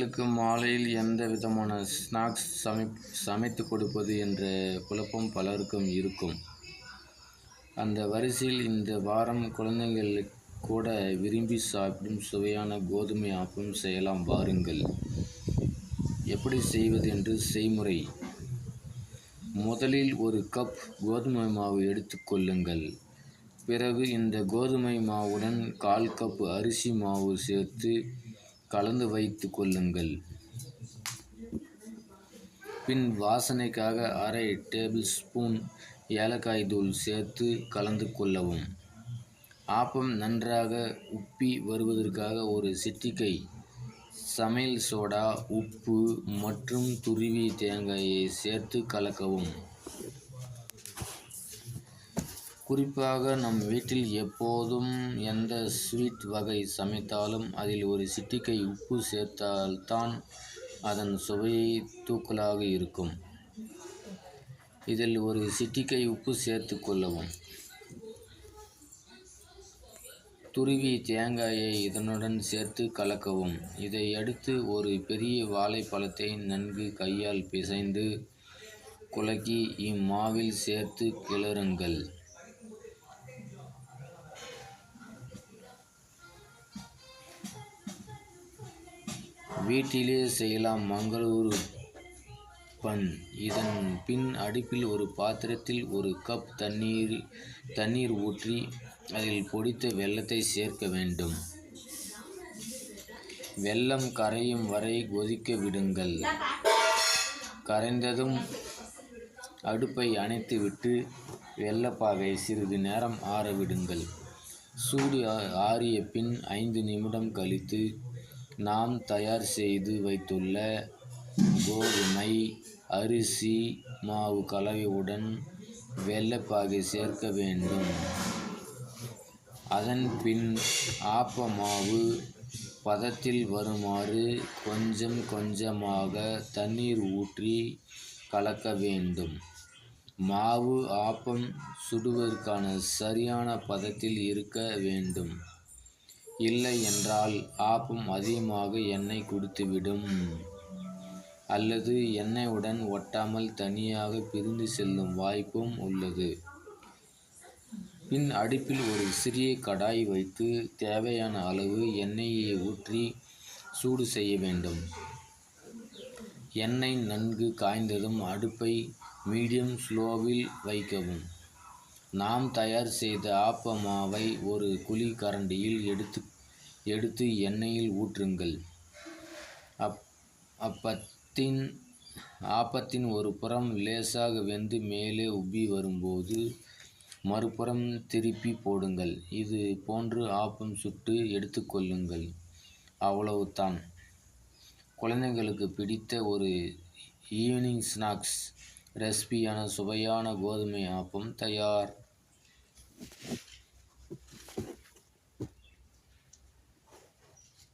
குழந்தைகளுக்கு மாலையில் எந்த விதமான ஸ்நாக்ஸ் சமைத்து கொடுப்பது என்ற குழப்பம் பலருக்கும் இருக்கும். அந்த வரிசையில் இந்த வாரம் குழந்தைகள் கூட விரும்பி சாப்பிடும் சுவையான கோதுமை ஆப்பம் செய்யலாம் வாருங்கள். எப்படி செய்வது என்று செய்முறை. முதலில் ஒரு கப் கோதுமை மாவு எடுத்துக்கொள்ளுங்கள். பிறகு இந்த கோதுமை மாவுடன் 1/4 கப் அரிசி மாவு சேர்த்து கலந்து வைத்து கொள்ளுங்கள். பின் வாசனைக்காக 1/2 டேபிள் ஸ்பூன் ஏலக்காய் தூள் சேர்த்து கலந்து கொள்ளவும். ஆப்பம் நன்றாக உப்பி வருவதற்காக ஒரு சிட்டிகை சமையல் சோடா, உப்பு மற்றும் துருவிய தேங்காயை சேர்த்து கலக்கவும். குறிப்பாக நம் வீட்டில் எப்போதும் எந்த ஸ்வீட் வகை சமைத்தாலும் அதில் ஒரு சிட்டிகை உப்பு சேர்த்தால்தான் அதன் சுவையை தூக்கலாக இருக்கும். இதில் ஒரு சிட்டிகை உப்பு சேர்த்து கொள்ளவும். துருவிய தேங்காயை இதனுடன் சேர்த்து கலக்கவும். இதை அடுத்து ஒரு பெரிய வாழைப்பழத்தை நன்கு கையால் பிசைந்து குலுக்கி இம்மாவில் சேர்த்து கிளறுங்கள். வீட்டிலே செய்யலாம் மங்களூரு பன். இதன் பின் அடுப்பில் ஒரு பாத்திரத்தில் 1 கப் தண்ணீர் ஊற்றி அதில் பொடித்த வெல்லத்தை சேர்க்க வேண்டும். வெல்லம் கரையும் வரை கொதிக்க விடுங்கள். கரைந்ததும் அடுப்பை அணைத்துவிட்டு வெல்லப்பாகை சிறிது நேரம் ஆற விடுங்கள். சூடு ஆறிய பின் 5 நிமிடம் கழித்து நாம் தயார் செய்து வைத்துள்ள கோதுமை, அரிசி மாவு கலவையுடன் வெல்லப்பாகை சேர்க்க வேண்டும். அதன் பின் ஆப்ப மாவு பதத்தில் வருமாறு கொஞ்சம் கொஞ்சமாக தண்ணீர் ஊற்றி கலக்க வேண்டும். மாவு ஆப்பம் சுடுவதற்கான சரியான பதத்தில் இருக்க வேண்டும். இல்லை என்றால் ஆப்பம் அதிகமாக எண்ணெய் குடித்துவிடும் அல்லது எண்ணெயுடன் ஒட்டாமல் தனியாக பிரிந்து செல்லும் வாய்ப்பும் உள்ளது. பின் அடுப்பில் ஒரு சிறிய கடாய் வைத்து தேவையான அளவு எண்ணெயை ஊற்றி சூடு செய்ய வேண்டும். எண்ணெய் நன்கு காய்ந்ததும் அடுப்பை மீடியம் ஸ்லோவில் வைக்கவும். நாம் தயார் செய்த ஆப்ப மாவை ஒரு குழி கரண்டியில் எடுத்து எண்ணெயில் ஊற்றுங்கள். ஆப்பத்தின் ஒரு புறம் லேசாக வெந்து மேலே உப்பி வரும்போது மறுபுறம் திருப்பி போடுங்கள். இது போன்று ஆப்பம் சுட்டு எடுத்துக்கொள்ளுங்கள். அவ்வளவுதான். குழந்தைகளுக்கு பிடித்த ஒரு ஈவினிங் ஸ்நாக்ஸ் ரெசிபியான சுவையான கோதுமை ஆப்பம் தயார்.